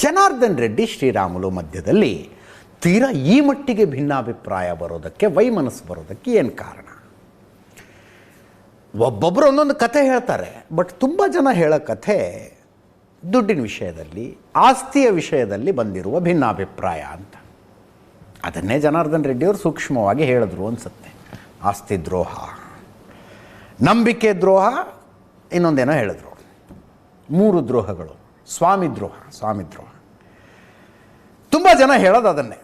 ಜನಾರ್ದನ್ ರೆಡ್ಡಿ ಶ್ರೀರಾಮುಲು ಮಧ್ಯದಲ್ಲಿ ತೀರಾ ಈ ಮಟ್ಟಿಗೆ ಭಿನ್ನಾಭಿಪ್ರಾಯ ಬರೋದಕ್ಕೆ, ವೈಮನಸ್ಸು ಬರೋದಕ್ಕೆ ಏನು ಕಾರಣ? ಒಬ್ಬೊಬ್ಬರು ಒಂದೊಂದು ಕಥೆ ಹೇಳ್ತಾರೆ. ಬಟ್ ತುಂಬ ಜನ ಹೇಳೋ ಕಥೆ ದುಡ್ಡಿನ ವಿಷಯದಲ್ಲಿ, ಆಸ್ತಿಯ ವಿಷಯದಲ್ಲಿ ಬಂದಿರುವ ಭಿನ್ನಾಭಿಪ್ರಾಯ ಅಂತ. ಅದನ್ನೇ ಜನಾರ್ದನ್ ರೆಡ್ಡಿಯವರು ಸೂಕ್ಷ್ಮವಾಗಿ ಹೇಳಿದ್ರು ಅನಿಸುತ್ತೆ. ಆಸ್ತಿ ದ್ರೋಹ, ನಂಬಿಕೆ ದ್ರೋಹ, ಇನ್ನೊಂದೇನೋ ಹೇಳಿದ್ರು. 3 ದ್ರೋಹಗಳು. ಸ್ವಾಮಿ ದ್ರೋಹ. ತುಂಬ ಜನ ಹೇಳೋದು ಅದನ್ನೇ.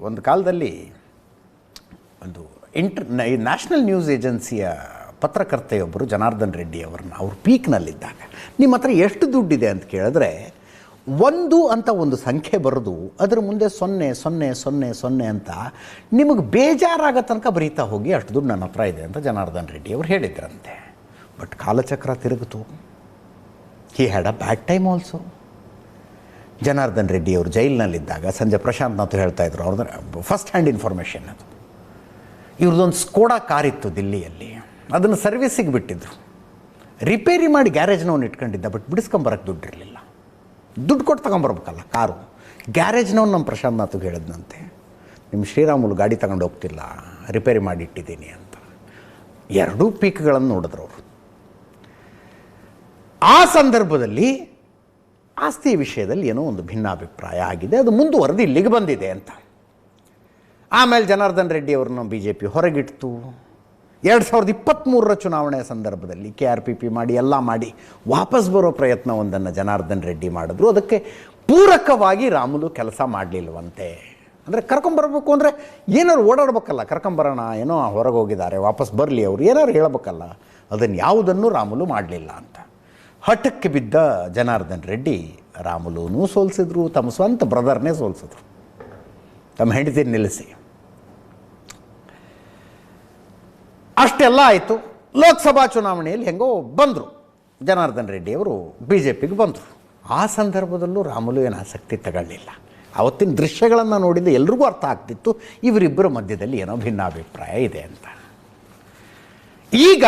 ಒಂದು ಕಾಲದಲ್ಲಿ ಒಂದು ನ್ಯಾಷನಲ್ ನ್ಯೂಸ್ ಏಜೆನ್ಸಿಯ ಪತ್ರಕರ್ತೆಯೊಬ್ಬರು ಜನಾರ್ದನ್ ರೆಡ್ಡಿ ಅವ್ರ ಪೀಕ್ನಲ್ಲಿದ್ದಾಗ ನಿಮ್ಮ ಹತ್ರ ಎಷ್ಟು ದುಡ್ಡಿದೆ ಅಂತ ಕೇಳಿದ್ರೆ 1 ಅಂತ ಒಂದು ಸಂಖ್ಯೆ ಬರೆದು ಅದರ ಮುಂದೆ 0 ಅಂತ ನಿಮಗೆ ಬೇಜಾರಾಗೋ ತನಕ ಬರೀತಾ ಹೋಗಿ, ಅಷ್ಟು ದುಡ್ಡು ನನ್ನ ಹತ್ರ ಇದೆ ಅಂತ ಜನಾರ್ದನ್ ರೆಡ್ಡಿ ಅವರು ಹೇಳಿದ್ರಂತೆ. ಬಟ್ ಕಾಲಚಕ್ರ ತಿರುಗಿತು. He had a bad time also. Janardhan Reddy ಅವರು ಜೈಲಿನಲ್ಲಿದ್ದಾಗ ಸಂಜೆ ಪ್ರಶಾಂತ್ ಹೇಳ್ತಾಯಿದ್ರು, ಅವ್ರದ್ದು ಫಸ್ಟ್ ಹ್ಯಾಂಡ್ ಇನ್ಫಾರ್ಮೇಷನ್ ಅದು. ಇವ್ರದ್ದೊಂದು ಸ್ಕೋಡಾ ಕಾರಿತ್ತು ದಿಲ್ಲಿಯಲ್ಲಿ, ಅದನ್ನು ಸರ್ವಿಸಿಗೆ ಬಿಟ್ಟಿದ್ರು. ರಿಪೇರಿ ಮಾಡಿ ಗ್ಯಾರೇಜ್ನವ್ನು ಇಟ್ಕೊಂಡಿದ್ದ, ಬಟ್ ಬಿಡಿಸ್ಕೊಂಬರಕ್ಕೆ ದುಡ್ಡಿರಲಿಲ್ಲ. ದುಡ್ಡು ಕೊಟ್ಟು ತಗೊಂಬರ್ಬೇಕಲ್ಲ ಕಾರು. ಗ್ಯಾರೇಜ್ನವ್ನು ನಮ್ಮ ಪ್ರಶಾಂತ್ ಹೇಳಿದ್ನಂತೆ, ನಿಮ್ಮ ಶ್ರೀರಾಮುಲು ಗಾಡಿ ತಗೊಂಡು ಹೋಗ್ತಿಲ್ಲ, ರಿಪೇರಿ ಮಾಡಿ ಇಟ್ಟಿದ್ದೀನಿ ಅಂತ. 2 ಪೀಕ್ಗಳನ್ನು ನೋಡಿದ್ರು ಅವರು. ಆ ಸಂದರ್ಭದಲ್ಲಿ ಆಸ್ತಿ ವಿಷಯದಲ್ಲಿ ಏನೋ ಒಂದು ಭಿನ್ನಾಭಿಪ್ರಾಯ ಆಗಿದೆ, ಅದು ಮುಂದುವರೆದು ಇಲ್ಲಿಗೆ ಬಂದಿದೆ ಅಂತ. ಆಮೇಲೆ ಜನಾರ್ದನ್ ರೆಡ್ಡಿ ಅವ್ರನ್ನ BJP ಹೊರಗಿಡ್ತು. 2023ರ ಚುನಾವಣೆಯ ಸಂದರ್ಭದಲ್ಲಿ KRPP ಮಾಡಿ ಎಲ್ಲ ಮಾಡಿ ವಾಪಸ್ ಬರೋ ಪ್ರಯತ್ನವೊಂದನ್ನು ಜನಾರ್ದನ್ ರೆಡ್ಡಿ ಮಾಡಿದ್ರು. ಅದಕ್ಕೆ ಪೂರಕವಾಗಿ ರಾಮುಲು ಕೆಲಸ ಮಾಡಲಿಲ್ವಂತೆ. ಅಂದರೆ ಕರ್ಕೊಂಬರ್ಬೇಕು ಅಂದರೆ ಏನಾದ್ರು ಓಡಾಡ್ಬೇಕಲ್ಲ, ಕರ್ಕೊಂಬರೋಣ, ಏನೋ ಹೊರಗೆ ಹೋಗಿದ್ದಾರೆ, ವಾಪಸ್ ಬರಲಿ ಅವರು, ಏನಾದ್ರು ಹೇಳಬೇಕಲ್ಲ. ಅದನ್ನು ಯಾವುದನ್ನು ರಾಮುಲು ಮಾಡಲಿಲ್ಲ ಅಂತ ಹಠಕ್ಕೆ ಬಿದ್ದ ಜನಾರ್ದನ್ ರೆಡ್ಡಿ ರಾಮುಲೂನೂ ಸೋಲಿಸಿದ್ರು, ತಮ್ಮ ಸ್ವಂತ ಬ್ರದರ್ನೇ ಸೋಲಿಸಿದ್ರು, ತಮ್ಮ ಹೆಂಡತಿ ನಿಲ್ಲಿಸಿ. ಅಷ್ಟೆಲ್ಲ ಆಯಿತು. ಲೋಕಸಭಾ ಚುನಾವಣೆಯಲ್ಲಿ ಹೆಂಗೋ ಬಂದರು ಜನಾರ್ದನ್ ರೆಡ್ಡಿ ಅವರು, BJPಗೆ ಬಂದರು. ಆ ಸಂದರ್ಭದಲ್ಲೂ ರಾಮುಲು ಏನು ಆಸಕ್ತಿ ತಗೊಳ್ಳಿಲ್ಲ. ಅವತ್ತಿನ ದೃಶ್ಯಗಳನ್ನು ನೋಡಿದ್ದು ಎಲ್ರಿಗೂ ಅರ್ಥ ಆಗ್ತಿತ್ತು, ಇವರಿಬ್ಬರ ಮಧ್ಯದಲ್ಲಿ ಏನೋ ಭಿನ್ನಾಭಿಪ್ರಾಯ ಇದೆ ಅಂತ. ಈಗ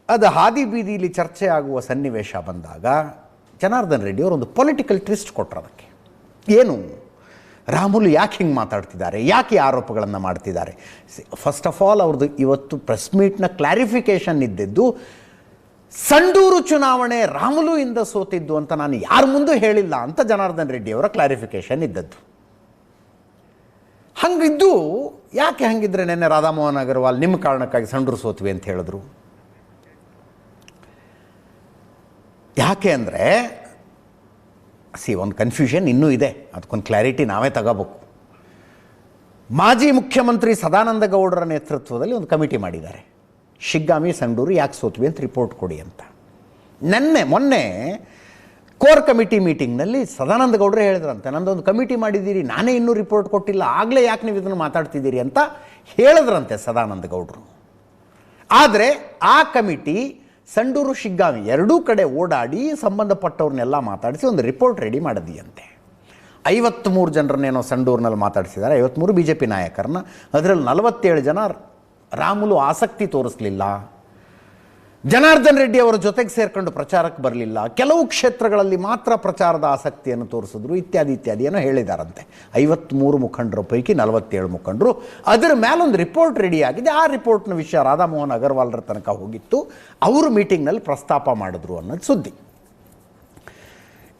ಅದು ಹಾದಿ ಬೀದಿಲಿ ಚರ್ಚೆ ಆಗುವ ಸನ್ನಿವೇಶ ಬಂದಾಗ ಜನಾರ್ದನ್ ರೆಡ್ಡಿ ಅವರು ಒಂದು ಪೊಲಿಟಿಕಲ್ ಟ್ವಿಸ್ಟ್ ಕೊಟ್ಟರು ಅದಕ್ಕೆ. ಏನು, ರಾಮುಲು ಯಾಕೆ ಹಿಂಗೆ ಮಾತಾಡ್ತಿದ್ದಾರೆ, ಯಾಕೆ ಆರೋಪಗಳನ್ನು ಮಾಡ್ತಿದ್ದಾರೆ? ಫಸ್ಟ್ ಆಫ್ ಆಲ್ ಅವ್ರದ್ದು ಇವತ್ತು ಪ್ರೆಸ್ ಮೀಟ್ನ ಕ್ಲಾರಿಫಿಕೇಷನ್ ಇದ್ದಿದ್ದು, ಸಂಡೂರು ಚುನಾವಣೆ ರಾಮುಲು ಇಂದ ಸೋತಿದ್ದು ಅಂತ ನಾನು ಯಾರ ಮುಂದೂ ಹೇಳಿಲ್ಲ ಅಂತ ಜನಾರ್ದನ್ ರೆಡ್ಡಿ ಅವರ ಕ್ಲಾರಿಫಿಕೇಷನ್ ಇದ್ದದ್ದು. ಹಂಗಿದ್ದು ಯಾಕೆ ಹಂಗಿದ್ರೆ ನೆನ್ನೆ ರಾಧಾಮೋಹನ್ ಅಗರ್ವಾಲ್ ನಿಮ್ಮ ಕಾರಣಕ್ಕಾಗಿ ಸಂಡೂರು ಸೋತ್ವಿ ಅಂತ ಹೇಳಿದ್ರು. ಯಾಕೆ ಅಂದರೆ ಒಂದು ಕನ್ಫ್ಯೂಷನ್ ಇನ್ನೂ ಇದೆ, ಅದಕ್ಕೊಂದು ಕ್ಲಾರಿಟಿ ನಾವೇ ತಗೋಬೇಕು. ಮಾಜಿ ಮುಖ್ಯಮಂತ್ರಿ ಸದಾನಂದ ಗೌಡರ ನೇತೃತ್ವದಲ್ಲಿ ಒಂದು ಕಮಿಟಿ ಮಾಡಿದ್ದಾರೆ, ಶಿಗ್ಗಾಮಿ ಸಂಡೂರು ಯಾಕೆ ಸೋತ್ವಿ ಅಂತ ರಿಪೋರ್ಟ್ ಕೊಡಿ ಅಂತ. ಮೊನ್ನೆ ಕೋರ್ ಕಮಿಟಿ ಮೀಟಿಂಗ್ನಲ್ಲಿ ಸದಾನಂದ ಗೌಡರೇ ಹೇಳಿದ್ರಂತೆ, ನಂದೊಂದು ಕಮಿಟಿ ಮಾಡಿದ್ದೀರಿ, ನಾನೇ ಇನ್ನೂ ರಿಪೋರ್ಟ್ ಕೊಟ್ಟಿಲ್ಲ, ಆಗಲೇ ಯಾಕೆ ನೀವು ಇದನ್ನು ಮಾತಾಡ್ತಿದ್ದೀರಿ ಅಂತ ಹೇಳಿದ್ರಂತೆ ಸದಾನಂದ ಗೌಡರು. ಆದರೆ ಆ ಕಮಿಟಿ ಸಂಡೂರು ಶಿಗ್ಗಾಮಿ 2 ಕಡೆ ಓಡಾಡಿ ಸಂಬಂಧಪಟ್ಟವ್ರನ್ನೆಲ್ಲ ಮಾತಾಡಿಸಿ ಒಂದು ರಿಪೋರ್ಟ್ ರೆಡಿ ಮಾಡಿದೆಯಂತೆ. 53 ಜನರನ್ನೇನೋ ಸಂಡೂರಿನಲ್ಲಿ ಮಾತಾಡಿಸಿದ್ದಾರೆ, 53 BJP ನಾಯಕರನ್ನ. ಅದರಲ್ಲಿ 47 ಜನ ರಾಮುಲು ಆಸಕ್ತಿ ತೋರಿಸಲಿಲ್ಲ, ಜನಾರ್ದನ್ ರೆಡ್ಡಿ ಅವರ ಜೊತೆಗೆ ಸೇರ್ಕೊಂಡು ಪ್ರಚಾರಕ್ಕೆ ಬರಲಿಲ್ಲ, ಕೆಲವು ಕ್ಷೇತ್ರಗಳಲ್ಲಿ ಮಾತ್ರ ಪ್ರಚಾರದ ಆಸಕ್ತಿಯನ್ನು ತೋರಿಸಿದ್ರು, ಇತ್ಯಾದಿ ಏನೋ ಹೇಳಿದಾರಂತೆ. 53 ಮುಖಂಡರ ಪೈಕಿ 47 ಮುಖಂಡರು. ಅದರ ಮೇಲೊಂದು ರಿಪೋರ್ಟ್ ರೆಡಿ ಆಗಿದೆ. ಆ ರಿಪೋರ್ಟ್ನ ವಿಷಯ ರಾಧಾಮೋಹನ್ ಅಗರ್ವಾಲ್ರ ತನಕ ಹೋಗಿತ್ತು, ಅವರು ಮೀಟಿಂಗ್ನಲ್ಲಿ ಪ್ರಸ್ತಾಪ ಮಾಡಿದ್ರು ಅನ್ನೋದು ಸುದ್ದಿ.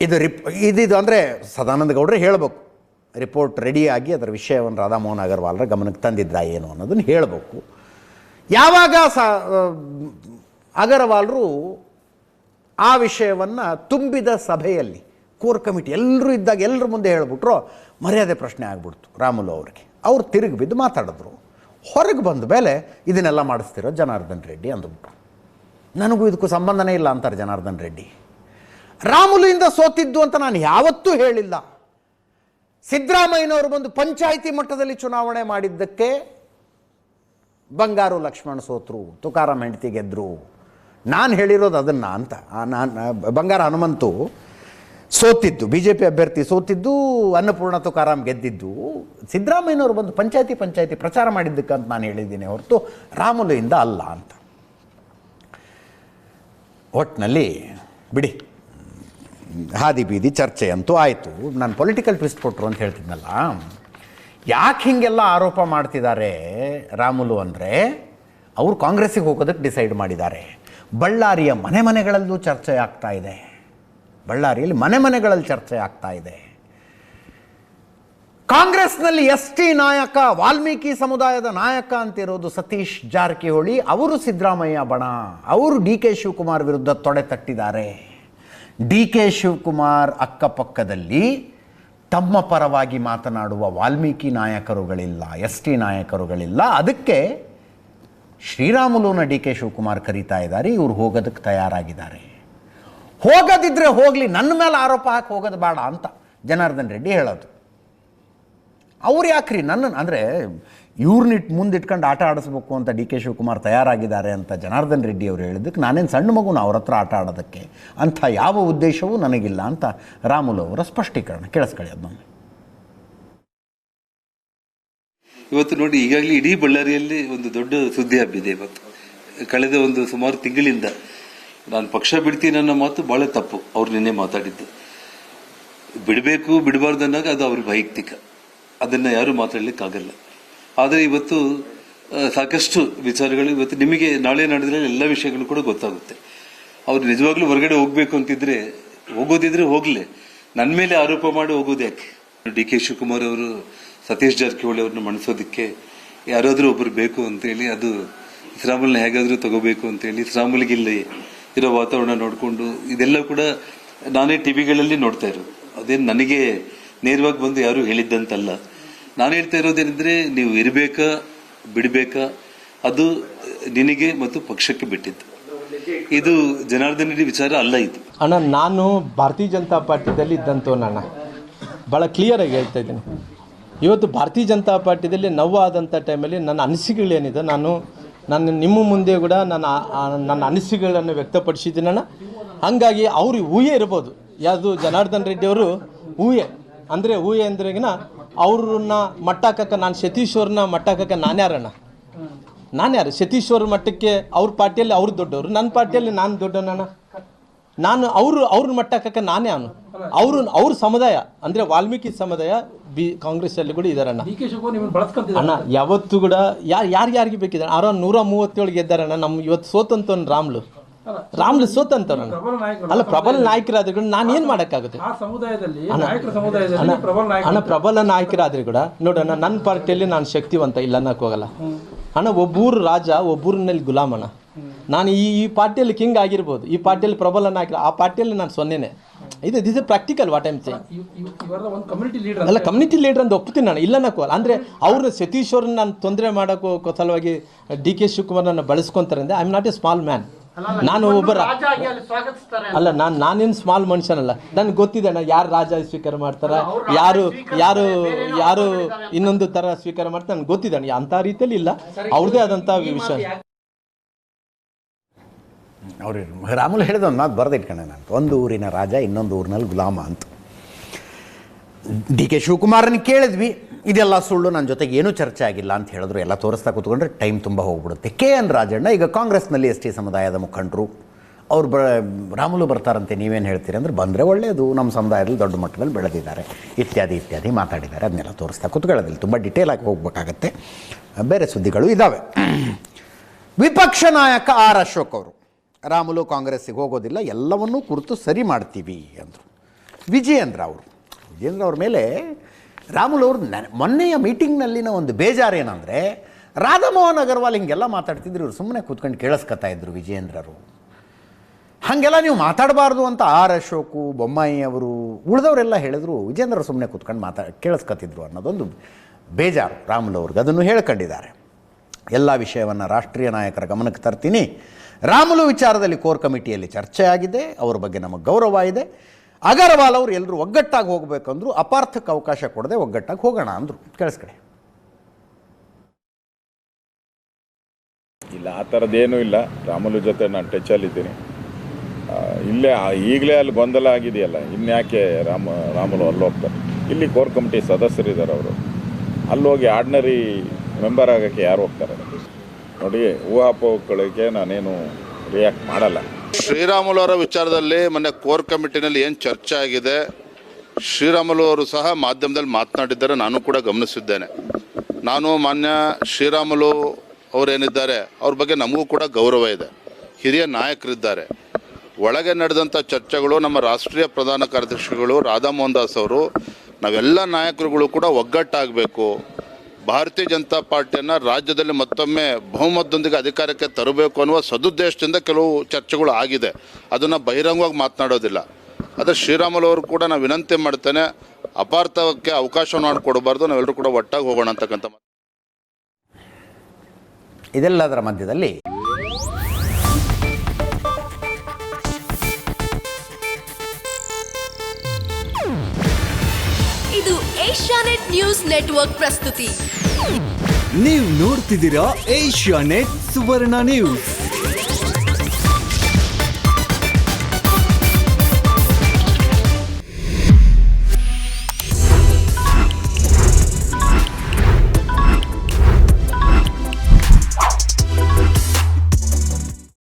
ಇದು ಅಂದರೆ ಸದಾನಂದ ಗೌಡರೇ ಹೇಳಬೇಕು, ರಿಪೋರ್ಟ್ ರೆಡಿಯಾಗಿ ಅದರ ವಿಷಯವನ್ನು ರಾಧಾಮೋಹನ್ ಅಗರ್ವಾಲ್ರ ಗಮನಕ್ಕೆ ತಂದಿದ್ರಾ ಏನು ಅನ್ನೋದನ್ನು ಹೇಳಬೇಕು. ಯಾವಾಗ ಅಗರ್ವಾಲ್ರು ಆ ವಿಷಯವನ್ನು ತುಂಬಿದ ಸಭೆಯಲ್ಲಿ ಕೋರ್ ಕಮಿಟಿ ಎಲ್ಲರೂ ಇದ್ದಾಗ ಎಲ್ಲರ ಮುಂದೆ ಹೇಳಿಬಿಟ್ರು, ಮರ್ಯಾದೆ ಪ್ರಶ್ನೆ ಆಗಿಬಿಡ್ತು ರಾಮುಲು ಅವರಿಗೆ. ಅವ್ರು ತಿರುಗಿ ಬಿದ್ದು ಮಾತಾಡಿದ್ರು. ಹೊರಗೆ ಬಂದ ಮೇಲೆ ಇದನ್ನೆಲ್ಲ ಮಾಡಿಸ್ತಿರೋ ಜನಾರ್ದನ್ ರೆಡ್ಡಿ ಅಂದ್ಬಿಟ್ರು. ನನಗೂ ಇದಕ್ಕೂ ಸಂಬಂಧನೇ ಇಲ್ಲ ಅಂತಾರೆ ಜನಾರ್ದನ್ ರೆಡ್ಡಿ. ರಾಮುಲಿಂದ ಸೋತಿದ್ದು ಅಂತ ನಾನು ಯಾವತ್ತೂ ಹೇಳಿಲ್ಲ. ಸಿದ್ದರಾಮಯ್ಯನವರು ಬಂದು ಪಂಚಾಯಿತಿ ಮಟ್ಟದಲ್ಲಿ ಚುನಾವಣೆ ಮಾಡಿದ್ದಕ್ಕೆ ಬಂಗಾರು ಲಕ್ಷ್ಮಣ್ ಸೋತರು, ತುಕಾರಾಮ್ ಹೆಂಡತಿ ಗೆದ್ದರು. ನಾನು ಹೇಳಿರೋದು ಅದನ್ನು ಅಂತ. ಬಂಗಾರ ಹನುಮಂತು ಸೋತಿದ್ದು, BJP ಅಭ್ಯರ್ಥಿ ಸೋತಿದ್ದು, ಅನ್ನಪೂರ್ಣ ತುಕಾರಾಮ್ ಗೆದ್ದಿದ್ದು ಸಿದ್ದರಾಮಯ್ಯನವರು ಬಂದು ಪಂಚಾಯಿತಿ ಪ್ರಚಾರ ಮಾಡಿದ್ದಕ್ಕೆ ಅಂತ ನಾನು ಹೇಳಿದ್ದೀನಿ ಹೊರತು ರಾಮುಲಿಂದ ಅಲ್ಲ ಅಂತ. ಒಟ್ಟಿನಲ್ಲಿ ಬಿಡಿ, ಹಾದಿ ಬೀದಿ ಚರ್ಚೆ ಅಂತೂ ಆಯಿತು. ನಾನು ಪೊಲಿಟಿಕಲ್ ಟ್ವಿಸ್ಟ್ ಕೊಟ್ಟರು ಅಂತ ಹೇಳ್ತಿದ್ನಲ್ಲ, ಯಾಕೆ ಹೀಗೆಲ್ಲ ಆರೋಪ ಮಾಡ್ತಿದ್ದಾರೆ ರಾಮುಲು ಅಂದರೆ, ಅವರು ಕಾಂಗ್ರೆಸ್ಸಿಗೆ ಹೋಗೋದಕ್ಕೆ ಡಿಸೈಡ್ ಮಾಡಿದ್ದಾರೆ. ಬಳ್ಳಾರಿಯ ಮನೆಗಳಲ್ಲೂ ಚರ್ಚೆ ಆಗ್ತಾ ಇದೆ. ಬಳ್ಳಾರಿಯಲ್ಲಿ ಮನೆಗಳಲ್ಲಿ ಚರ್ಚೆ ಆಗ್ತಾ ಇದೆ. ಕಾಂಗ್ರೆಸ್ನಲ್ಲಿ ST ನಾಯಕ, ವಾಲ್ಮೀಕಿ ಸಮುದಾಯದ ನಾಯಕ ಅಂತಿರೋದು ಸತೀಶ್ ಜಾರಕಿಹೊಳಿ. ಅವರು ಸಿದ್ದರಾಮಯ್ಯ ಬಣ, ಅವರು DK ಶಿವಕುಮಾರ್ ವಿರುದ್ಧ ತೊಡೆ ತಟ್ಟಿದ್ದಾರೆ. DK ಶಿವಕುಮಾರ್ ಅಕ್ಕಪಕ್ಕದಲ್ಲಿ ತಮ್ಮ ಪರವಾಗಿ ಮಾತನಾಡುವ ವಾಲ್ಮೀಕಿ ನಾಯಕರುಗಳಿಲ್ಲ, ST ನಾಯಕರುಗಳಿಲ್ಲ. ಅದಕ್ಕೆ ಶ್ರೀರಾಮುಲುನ DK ಶಿವಕುಮಾರ್ ಕರೀತಾ ಇದ್ದಾರೆ. ಇವರು ಹೋಗೋದಕ್ಕೆ ತಯಾರಾಗಿದ್ದಾರೆ. ಹೋಗೋದಿದ್ರೆ ಹೋಗಲಿ, ನನ್ನ ಮೇಲೆ ಆರೋಪ ಹಾಕಿ ಹೋಗೋದು ಬೇಡ ಅಂತ ಜನಾರ್ದನ್ ರೆಡ್ಡಿ ಹೇಳೋದು. ಅವ್ರು ಯಾಕ್ರಿ ಅಂದರೆ ಇವ್ರನ್ನ ಮುಂದಿಟ್ಕೊಂಡು ಆಟ ಆಡಿಸ್ಬೇಕು ಅಂತ DK ಶಿವಕುಮಾರ್ ತಯಾರಾಗಿದ್ದಾರೆ ಅಂತ ಜನಾರ್ದನ್ ರೆಡ್ಡಿ ಅವರು ಹೇಳಿದ್ದಕ್ಕೆ ನಾನೇನು ಸಣ್ಣ ಮಗುನ ಅವ್ರ ಹತ್ರ ಆಟ ಆಡೋದಕ್ಕೆ ಅಂಥ ಯಾವ ಉದ್ದೇಶವೂ ನನಗಿಲ್ಲ ಅಂತ ರಾಮುಲು ಅವರ ಸ್ಪಷ್ಟೀಕರಣ. ಕೇಳಿಸ್ಕೊಳ್ಳಿ ಅದನ್ನು. ಇವತ್ತು ನೋಡಿ, ಈಗಾಗಲೇ ಇಡೀ ಬಳ್ಳಾರಿಯಲ್ಲಿ ಒಂದು ದೊಡ್ಡ ಸುದ್ದಿ ಹಬ್ಬಿದೆ. ಇವತ್ತು ಕಳೆದ ಒಂದು ಸುಮಾರು ತಿಂಗಳಿಂದ ನಾನು ಪಕ್ಷ ಬಿಡ್ತೀನಿ ಅನ್ನೋ ಮಾತು ಬಹಳ ತಪ್ಪು. ಅವ್ರು ನಿನ್ನೆ ಮಾತಾಡಿದ್ದು ಬಿಡಬೇಕು ಬಿಡಬಾರ್ದು ಅನ್ನೋದು ಅದು ಅವ್ರಿಗೆ ವೈಯಕ್ತಿಕ, ಅದನ್ನ ಯಾರು ಮಾತಾಡ್ಲಿಕ್ಕಾಗಲ್ಲ. ಆದರೆ ಇವತ್ತು ಸಾಕಷ್ಟು ವಿಚಾರಗಳು ಇವತ್ತು ನಿಮಗೆ ನಾಳೆ ನಡೆದ್ರಲ್ಲಿ ಎಲ್ಲ ವಿಷಯಗಳು ಕೂಡ ಗೊತ್ತಾಗುತ್ತೆ. ಅವ್ರು ನಿಜವಾಗ್ಲೂ ಹೊರಗಡೆ ಹೋಗ್ಬೇಕು ಅಂತಿದ್ರೆ ಹೋಗೋದಿದ್ರೆ ಹೋಗ್ಲೆ, ನನ್ನ ಮೇಲೆ ಆರೋಪ ಮಾಡಿ ಹೋಗೋದು ಯಾಕೆ? DK ಶಿವಕುಮಾರ್ ಅವರು ಸತೀಶ್ ಜಾರಕಿಹೊಳಿ ಅವ್ರನ್ನ ಮಣಿಸೋದಕ್ಕೆ ಯಾರಾದ್ರೂ ಒಬ್ರು ಬೇಕು ಅಂತೇಳಿ, ಅದು ಶ್ರೀರಾಮುಲ್ನ ಹೇಗಾದ್ರೂ ತಗೋಬೇಕು ಅಂತೇಳಿ ಶ್ರೀರಾಮುಲ್ಗೆ ಇಲ್ಲಿ ಇರೋ ವಾತಾವರಣ ನೋಡಿಕೊಂಡು ಇದೆಲ್ಲ ಕೂಡ ನಾನೇ ಟಿವಿಗಳಲ್ಲಿ ನೋಡ್ತಾ ಇರೋದು. ಅದೇನು ನನಗೆ ನೇರವಾಗಿ ಬಂದು ಯಾರು ಹೇಳಿದ್ದಂತಲ್ಲ. ನಾನು ಹೇಳ್ತಾ ಇರೋದೇನಿದ್ರೆ, ನೀವು ಇರಬೇಕಾ ಬಿಡಬೇಕಾ ಅದು ನಿನಗೆ ಮತ್ತು ಪಕ್ಷಕ್ಕೆ ಬಿಟ್ಟಿದ್ದು. ಇದು ಜನಾರ್ದನ್ ರೆಡ್ಡಿ ವಿಚಾರ ಅಲ್ಲ ಇದು. ಅಣ್ಣ, ನಾನು ಭಾರತೀಯ ಜನತಾ ಪಾರ್ಟಿದಲ್ಲಿ ಇದ್ದಂಥವನ್ನ ಭಾಳ ಕ್ಲಿಯರ್ ಆಗಿ ಹೇಳ್ತಾ ಇದ್ದೀನಿ. ಇವತ್ತು ಭಾರತೀಯ ಜನತಾ ಪಾರ್ಟಿದಲ್ಲಿ ನೋವಾದಂಥ ಟೈಮಲ್ಲಿ ನನ್ನ ಅನಿಸಿಕೆಗಳೇನಿದೆ ನಾನು ನಿಮ್ಮ ಮುಂದೆ ಕೂಡ ನನ್ನ ಅನಿಸಿಕೆಗಳನ್ನು ವ್ಯಕ್ತಪಡಿಸಿದ್ದೀನಣ್ಣ. ಹಾಗಾಗಿ ಅವ್ರು ಊಹೆ ಇರ್ಬೋದು, ಯಾವುದು ಜನಾರ್ದನ್ ರೆಡ್ಡಿ ಅವರು ಊಹೆ ಅಂದ್ರೆಗಿನ ಅವ್ರನ್ನ ಮಟ್ಟಾಕಕ್ಕೆ, ನಾನು ಸತೀಶ್ವರನ್ನ ಮಟ್ಟಾಕಕ್ಕೆ ನಾನ್ಯಾರು? ಸತೀಶ್ವರ ಮಟ್ಟಕ್ಕೆ ಅವ್ರ ಪಾರ್ಟಿಯಲ್ಲಿ ಅವ್ರು ದೊಡ್ಡವರು, ನನ್ನ ಪಾರ್ಟಿಯಲ್ಲಿ ನಾನು ದೊಡ್ಡವಣ್ಣ. ನಾನು ಅವ್ರ ಮಟ್ಟಕ್ಕೆ ನಾನೇ ಅವ್ರ ಸಮುದಾಯ ಅಂದರೆ ವಾಲ್ಮೀಕಿ ಸಮುದಾಯ ಕಾಂಗ್ರೆಸ್ಸಲ್ಲಿ ಕೂಡ ಇದ್ದಾರಣ್ಣ. ಅಣ್ಣ ಯಾವತ್ತೂ ಕೂಡ ಯಾರಿಗೆ ಬೇಕಿದ್ದಾರೆ? 137 ಗೆದ್ದಾರಣ್ಣ. ನಮ್ಮ ಇವತ್ತು ಸೋತಂತವನ್ ರಾಮ್ಲು ಸೋತಂತವ್ರಣ್ಣ. ಅಲ್ಲ, ಪ್ರಬಲ ನಾಯಕರಾದ್ರೆ ಕೂಡ ನಾನು ಏನು ಮಾಡೋಕ್ಕಾಗುತ್ತೆ ಅಣ್ಣ? ಪ್ರಬಲ ನಾಯಕರಾದ್ರೆ ಕೂಡ ನೋಡೋಣ, ನನ್ನ ಪಾರ್ಟಿಯಲ್ಲಿ ನಾನು ಶಕ್ತಿವಂತ ಇಲ್ಲ ಅನ್ನಕ್ಕೆ ಹೋಗಲ್ಲ ಅಣ್ಣ. ಒಬ್ಬರು ರಾಜ, ಒಬ್ಬರಲ್ಲಿ ಗುಲಾಮಣ್ಣ. ನಾನು ಈ ಪಾರ್ಟಿಯಲ್ಲಿ ಕಿಂಗ್ ಆಗಿರ್ಬೋದು, ಈ ಪಾರ್ಟಿಯಲ್ಲಿ ಪ್ರಬಲ ನಾಯಕ, ಆ ಪಾರ್ಟಿಯಲ್ಲಿ ನಾನು ಸೊನ್ನೆನೆ. This is practical what I'm saying. ಅಲ್ಲ, ಕಮ್ಯುನಿಟಿ ಲೀಡರ್ ಅಂತ ಒಪ್ತೀನಿ ನಾನು, ಇಲ್ಲ ಅನ್ನೋಕ್ಕಲ್ಲ. ಅಂದರೆ ಅವ್ರ ಸತೀಶ್ ಅವ್ರನ್ನ ನಾನು ತೊಂದರೆ ಮಾಡೋಕ್ಕೋ ಸಲುವಾಗಿ DK ಶಿವಕುಮಾರ್ ನನ್ನ ಬಳಸ್ಕೊಂತಾರೆ ಅಂದರೆ I am not A small man. ನಾನು ಒಬ್ಬರ ಅಲ್ಲ, ನಾನೇನು ಸ್ಮಾಲ್ ಮನುಷ್ಯನಲ್ಲ. ನನಗೆ ಗೊತ್ತಿದೆ ಅಣ್ಣ, ಯಾರು ರಾಜ ಸ್ವೀಕಾರ ಮಾಡ್ತಾರೆ, ಯಾರು ಇನ್ನೊಂದು ಥರ ಸ್ವೀಕಾರ ಮಾಡ್ತಾರೆ ನನಗೆ ಗೊತ್ತಿದೆ ಅಣ್ಣ. ಅಂಥ ರೀತಿಯಲ್ಲಿ ಇಲ್ಲ, ಅವ್ರದ್ದೇ ಆದಂಥ ವಿಷಯ. ಅವ್ರು ರಾಮುಲು ಹೇಳಿದ ಒಂದು ಮಾತು ಬರೆದಿಟ್ಕೊಂಡೆ ನಾನು, ಒಂದು ಊರಿನ ರಾಜ ಇನ್ನೊಂದು ಊರಿನಲ್ಲಿ ಗುಲಾಮ ಅಂತ. DK ಶಿವಕುಮಾರನ್ನ ಕೇಳಿದ್ವಿ, ಇದೆಲ್ಲ ಸುಳ್ಳು, ನನ್ನ ಜೊತೆಗೆ ಏನೂ ಚರ್ಚೆ ಆಗಿಲ್ಲ ಅಂತ ಹೇಳಿದ್ರು. ಎಲ್ಲ ತೋರಿಸ್ತಾ ಕೂತ್ಕೊಂಡ್ರೆ ಟೈಮ್ ತುಂಬ ಹೋಗ್ಬಿಡುತ್ತೆ. KN ರಾಜಣ್ಣ ಈಗ ಕಾಂಗ್ರೆಸ್ನಲ್ಲಿ ST ಸಮುದಾಯದ ಮುಖಂಡರು, ಅವ್ರು ರಾಮುಲು ಬರ್ತಾರಂತೆ, ನೀವೇನು ಹೇಳ್ತೀರಿ ಅಂದರೆ, ಬಂದರೆ ಒಳ್ಳೆಯದು, ನಮ್ಮ ಸಮುದಾಯದಲ್ಲಿ ದೊಡ್ಡ ಮಟ್ಟದಲ್ಲಿ ಬೆಳೆದಿದ್ದಾರೆ ಇತ್ಯಾದಿ ಮಾತಾಡಿದ್ದಾರೆ. ಅದನ್ನೆಲ್ಲ ತೋರಿಸ್ತಾ ಕೂತ್ಕೊಳ್ಳೋದಿಲ್ಲ, ತುಂಬ ಡಿಟೇಲ್ ಆಗಿ ಹೋಗ್ಬೇಕಾಗತ್ತೆ. ಬೇರೆ ಸುದ್ದಿಗಳು ಇದ್ದಾವೆ. ವಿಪಕ್ಷ ನಾಯಕ R ಅಶೋಕ್ ಅವರು ರಾಮುಲು ಕಾಂಗ್ರೆಸ್ಸಿಗೆ ಹೋಗೋದಿಲ್ಲ, ಎಲ್ಲವನ್ನೂ ಕುರಿತು ಸರಿ ಮಾಡ್ತೀವಿ ಅಂದರು. ವಿಜಯೇಂದ್ರ ಅವ್ರ ಮೇಲೆ ರಾಮುಲು ಅವರು ಮೊನ್ನೆಯ ಮೀಟಿಂಗ್ನಲ್ಲಿನ ಒಂದು ಬೇಜಾರೇನೆಂದರೆ, ರಾಧಾಮೋಹನ್ ಅಗರ್ವಾಲ್ ಹಿಂಗೆಲ್ಲ ಮಾತಾಡ್ತಿದ್ರು, ಇವರು ಸುಮ್ಮನೆ ಕೂತ್ಕೊಂಡು ಕೇಳಿಸ್ಕೊತಾ ಇದ್ರು ವಿಜಯೇಂದ್ರರು. ಹಾಗೆಲ್ಲ ನೀವು ಮಾತಾಡಬಾರ್ದು ಅಂತ R ಅಶೋಕು, ಬೊಮ್ಮಾಯಿ ಅವರು, ಉಳಿದವರೆಲ್ಲ ಹೇಳಿದ್ರು. ವಿಜಯೇಂದ್ರ ಸುಮ್ಮನೆ ಕೂತ್ಕೊಂಡು ಕೇಳಿಸ್ಕೊತಿದ್ರು ಅನ್ನೋದೊಂದು ಬೇಜಾರು ರಾಮುಲು ಅವ್ರಿಗೆ. ಅದನ್ನು ಹೇಳ್ಕೊಂಡಿದ್ದಾರೆ. ಎಲ್ಲ ವಿಷಯವನ್ನು ರಾಷ್ಟ್ರೀಯ ನಾಯಕರ ಗಮನಕ್ಕೆ ತರ್ತೀನಿ. ರಾಮುಲು ವಿಚಾರದಲ್ಲಿ ಕೋರ್ ಕಮಿಟಿಯಲ್ಲಿ ಚರ್ಚೆ ಆಗಿದೆ, ಅವ್ರ ಬಗ್ಗೆ ನಮಗೆ ಗೌರವ ಇದೆ. ಅಗರ್ವಾಲ್ ಅವರು ಎಲ್ಲರೂ ಒಗ್ಗಟ್ಟಾಗಿ ಹೋಗಬೇಕಂದ್ರು, ಅಪಾರ್ಥಕ್ಕೆ ಅವಕಾಶ ಕೊಡದೆ ಒಗ್ಗಟ್ಟಾಗಿ ಹೋಗೋಣ ಅಂದರು. ಕೇಳಿಸ್ಕಡೆ. ಇಲ್ಲ, ಆ ಥರದ್ದೇನೂ ಇಲ್ಲ. ರಾಮುಲು ಜೊತೆ ನಾನು ಟಚಲ್ಲಿದ್ದೀನಿ. ಇಲ್ಲೇ ಈಗಲೇ ಅಲ್ಲಿ ಗೊಂದಲ ಆಗಿದೆಯಲ್ಲ, ಇನ್ಯಾಕೆ ರಾಮುಲು ಅಲ್ಲಿ ಹೋಗ್ತಾರೆ? ಇಲ್ಲಿ ಕೋರ್ ಕಮಿಟಿ ಸದಸ್ಯರಿದ್ದಾರೆ, ಅವರು ಅಲ್ಲಿ ಹೋಗಿ ಆರ್ಡಿನರಿ ಮೆಂಬರ್ ಆಗೋಕ್ಕೆ ಯಾರು ಹೋಗ್ತಾರೆ? ನೋಡಿ, ಊಹಾಪೋಹಗಳಿಗೆ ನಾನೇನು ರಿಯಾಕ್ಟ್ ಮಾಡಲ್ಲ. ಶ್ರೀರಾಮುಲು ಅವರ ವಿಚಾರದಲ್ಲಿ ಮೊನ್ನೆ ಕೋರ್ ಕಮಿಟಿನಲ್ಲಿ ಏನು ಚರ್ಚೆ ಆಗಿದೆ, ಶ್ರೀರಾಮುಲು ಅವರು ಸಹ ಮಾಧ್ಯಮದಲ್ಲಿ ಮಾತನಾಡಿದ್ದಾರೆ, ನಾನು ಕೂಡ ಗಮನಿಸಿದ್ದೇನೆ. ನಾನು ಮಾನ್ಯ ಶ್ರೀರಾಮುಲು ಅವರೇನಿದ್ದಾರೆ ಅವ್ರ ಬಗ್ಗೆ ನಮಗೂ ಕೂಡ ಗೌರವ ಇದೆ, ಹಿರಿಯ ನಾಯಕರಿದ್ದಾರೆ. ಒಳಗೆ ನಡೆದಂಥ ಚರ್ಚೆಗಳು ನಮ್ಮ ರಾಷ್ಟ್ರೀಯ ಪ್ರಧಾನ ಕಾರ್ಯದರ್ಶಿಗಳು ರಾಧಾ ಮೋಹನ್ ದಾಸ್ ಅವರು, ನಾವೆಲ್ಲ ನಾಯಕರುಗಳು ಕೂಡ ಒಗ್ಗಟ್ಟಾಗಬೇಕು, ಭಾರತೀಯ ಜನತಾ ಪಾರ್ಟಿಯನ್ನು ರಾಜ್ಯದಲ್ಲಿ ಮತ್ತೊಮ್ಮೆ ಬಹುಮತದೊಂದಿಗೆ ಅಧಿಕಾರಕ್ಕೆ ತರಬೇಕು ಅನ್ನುವ ಸದುದ್ದೇಶದಿಂದ ಕೆಲವು ಚರ್ಚೆಗಳು ಆಗಿದೆ. ಅದನ್ನು ಬಹಿರಂಗವಾಗಿ ಮಾತನಾಡೋದಿಲ್ಲ. ಆದರೆ ಶ್ರೀರಾಮುಲು ಅವರು ಕೂಡ ನಾನು ವಿನಂತಿ ಮಾಡ್ತೇನೆ, ಅಪಾರ್ಥಕ್ಕೆ ಅವಕಾಶ ಮಾಡಿಕೊಡಬಾರ್ದು, ನಾವೆಲ್ಲರೂ ಕೂಡ ಒಟ್ಟಾಗಿ ಹೋಗೋಣ ಅಂತಕ್ಕಂಥ. ಇದೆಲ್ಲದರ ಮಧ್ಯದಲ್ಲಿ ಇದು ಏಷ್ಯಾನೆಟ್ ನ್ಯೂಸ್ ನೆಟ್ವರ್ಕ್ ಪ್ರಸ್ತುತಿ. ನೀವು ನೋಡ್ತಿದ್ದೀರಾ ಏಷ್ಯಾನೆಟ್ ಸುವರ್ಣ ನ್ಯೂಸ್.